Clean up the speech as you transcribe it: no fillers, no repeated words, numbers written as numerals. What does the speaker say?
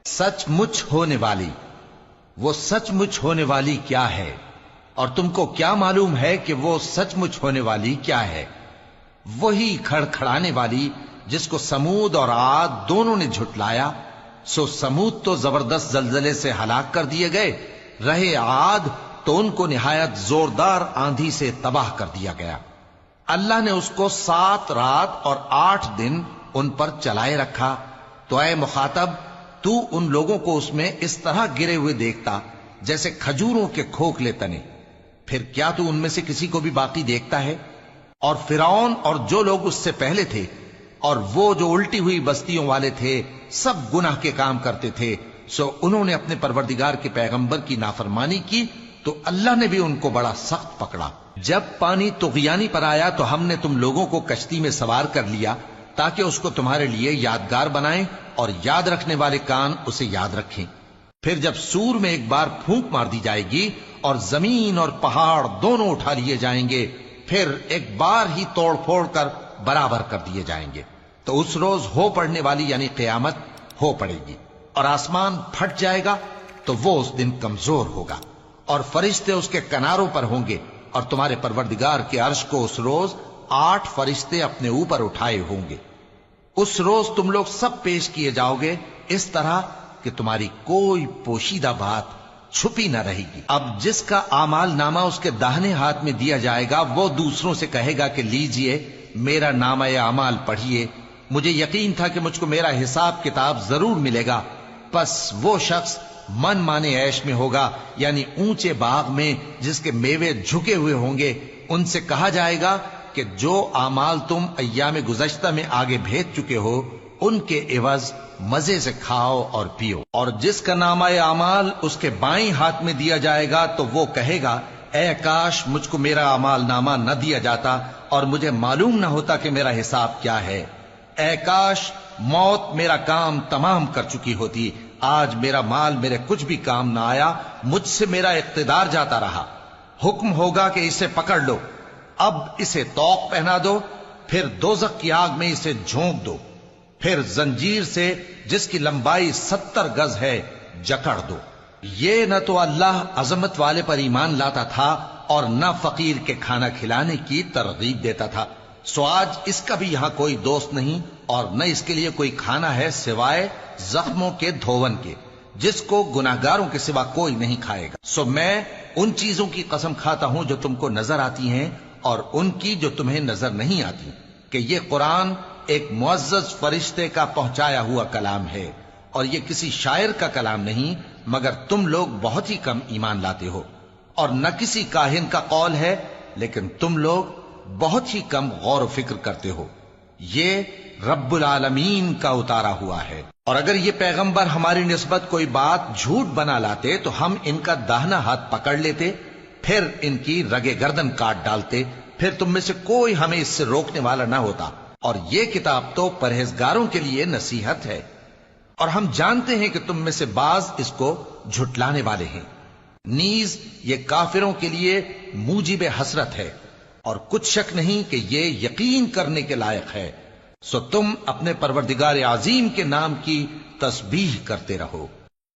سچ مچ ہونے والی، وہ سچ مچ ہونے والی کیا ہے؟ اور تم کو کیا معلوم ہے کہ وہ سچ مچ ہونے والی کیا ہے؟ وہی کھڑکھڑانے والی جس کو سمود اور عاد دونوں نے جھٹلایا۔ سو سمود تو زبردست زلزلے سے ہلاک کر دیے گئے، رہے عاد تو ان کو نہایت زوردار آندھی سے تباہ کر دیا گیا۔ اللہ نے اس کو 7 رات اور 8 دن ان پر چلائے رکھا۔ تو اے مخاطب، تو ان لوگوں کو اس میں اس طرح گرے ہوئے دیکھتا جیسے کھجوروں کے کھوکھلے تنے، پھر کیا تو ان میں سے کسی کو بھی باقی دیکھتا ہے؟ اور فرعون اور جو لوگ اس سے پہلے تھے اور وہ جو الٹی ہوئی بستیوں والے تھے، سب گناہ کے کام کرتے تھے، سو انہوں نے اپنے پروردگار کے پیغمبر کی نافرمانی کی تو اللہ نے بھی ان کو بڑا سخت پکڑا۔ جب پانی طغیانی پر آیا تو ہم نے تم لوگوں کو کشتی میں سوار کر لیا تاکہ اس کو تمہارے لیے یادگار بنائیں اور یاد رکھنے والے کان اسے یاد رکھیں۔ پھر جب سور میں ایک بار پھونک مار دی جائے گی اور زمین اور پہاڑ دونوں اٹھا لیے جائیں گے، پھر ایک بار ہی توڑ پھوڑ کر برابر کر دیے جائیں گے، تو اس روز ہو پڑنے والی یعنی قیامت ہو پڑے گی، اور آسمان پھٹ جائے گا تو وہ اس دن کمزور ہوگا، اور فرشتے اس کے کناروں پر ہوں گے، اور تمہارے پروردگار کے عرش کو اس روز 8 فرشتے اپنے اوپر اٹھائے ہوں گے۔ اس روز تم لوگ سب پیش کیے جاؤ گے اس طرح کہ تمہاری کوئی پوشیدہ بات چھپی نہ رہے گی۔ اب جس کا اعمال نامہ اس کے داہنے ہاتھ میں دیا جائے گا، وہ دوسروں سے کہے گا کہ لیجئے میرا نامہ اعمال پڑھیے، مجھے یقین تھا کہ مجھ کو میرا حساب کتاب ضرور ملے گا۔ پس وہ شخص من مانے عیش میں ہوگا، یعنی اونچے باغ میں جس کے میوے جھکے ہوئے ہوں گے۔ ان سے کہا جائے گا کہ جو اعمال تم ایام گزشتہ میں آگے بھیج چکے ہو، ان کے عوض مزے سے کھاؤ اور پیو۔ اور جس کا نامہ اعمال اس کے بائیں ہاتھ میں دیا جائے گا تو وہ کہے گا اے کاش مجھ کو میرا اعمال نامہ نہ دیا جاتا اور مجھے معلوم نہ ہوتا کہ میرا حساب کیا ہے۔ اے کاش موت میرا کام تمام کر چکی ہوتی، آج میرا مال میرے کچھ بھی کام نہ آیا، مجھ سے میرا اقتدار جاتا رہا۔ حکم ہوگا کہ اسے پکڑ لو، اب اسے طوق پہنا دو، پھر دوزخ کی آگ میں اسے جھونک دو، پھر زنجیر سے جس کی لمبائی 70 گز ہے جکڑ دو۔ یہ نہ تو اللہ عظمت والے پر ایمان لاتا تھا اور نہ فقیر کے کھانا کھلانے کی ترغیب دیتا تھا، سو آج اس کا بھی یہاں کوئی دوست نہیں اور نہ اس کے لیے کوئی کھانا ہے سوائے زخموں کے دھون کے، جس کو گناہگاروں کے سوا کوئی نہیں کھائے گا۔ سو میں ان چیزوں کی قسم کھاتا ہوں جو تم کو نظر آتی ہیں اور ان کی جو تمہیں نظر نہیں آتی، کہ یہ قرآن ایک معزز فرشتے کا پہنچایا ہوا کلام ہے، اور یہ کسی شاعر کا کلام نہیں، مگر تم لوگ بہت ہی کم ایمان لاتے ہو، اور نہ کسی کاہن کا قول ہے، لیکن تم لوگ بہت ہی کم غور و فکر کرتے ہو۔ یہ رب العالمین کا اتارا ہوا ہے۔ اور اگر یہ پیغمبر ہماری نسبت کوئی بات جھوٹ بنا لاتے تو ہم ان کا داہنا ہاتھ پکڑ لیتے، پھر ان کی رگے گردن کاٹ ڈالتے، پھر تم میں سے کوئی ہمیں اس سے روکنے والا نہ ہوتا۔ اور یہ کتاب تو پرہیزگاروں کے لیے نصیحت ہے، اور ہم جانتے ہیں کہ تم میں سے بعض اس کو جھٹلانے والے ہیں۔ نیز یہ کافروں کے لیے موجب حسرت ہے، اور کچھ شک نہیں کہ یہ یقین کرنے کے لائق ہے۔ سو تم اپنے پروردگار عظیم کے نام کی تسبیح کرتے رہو۔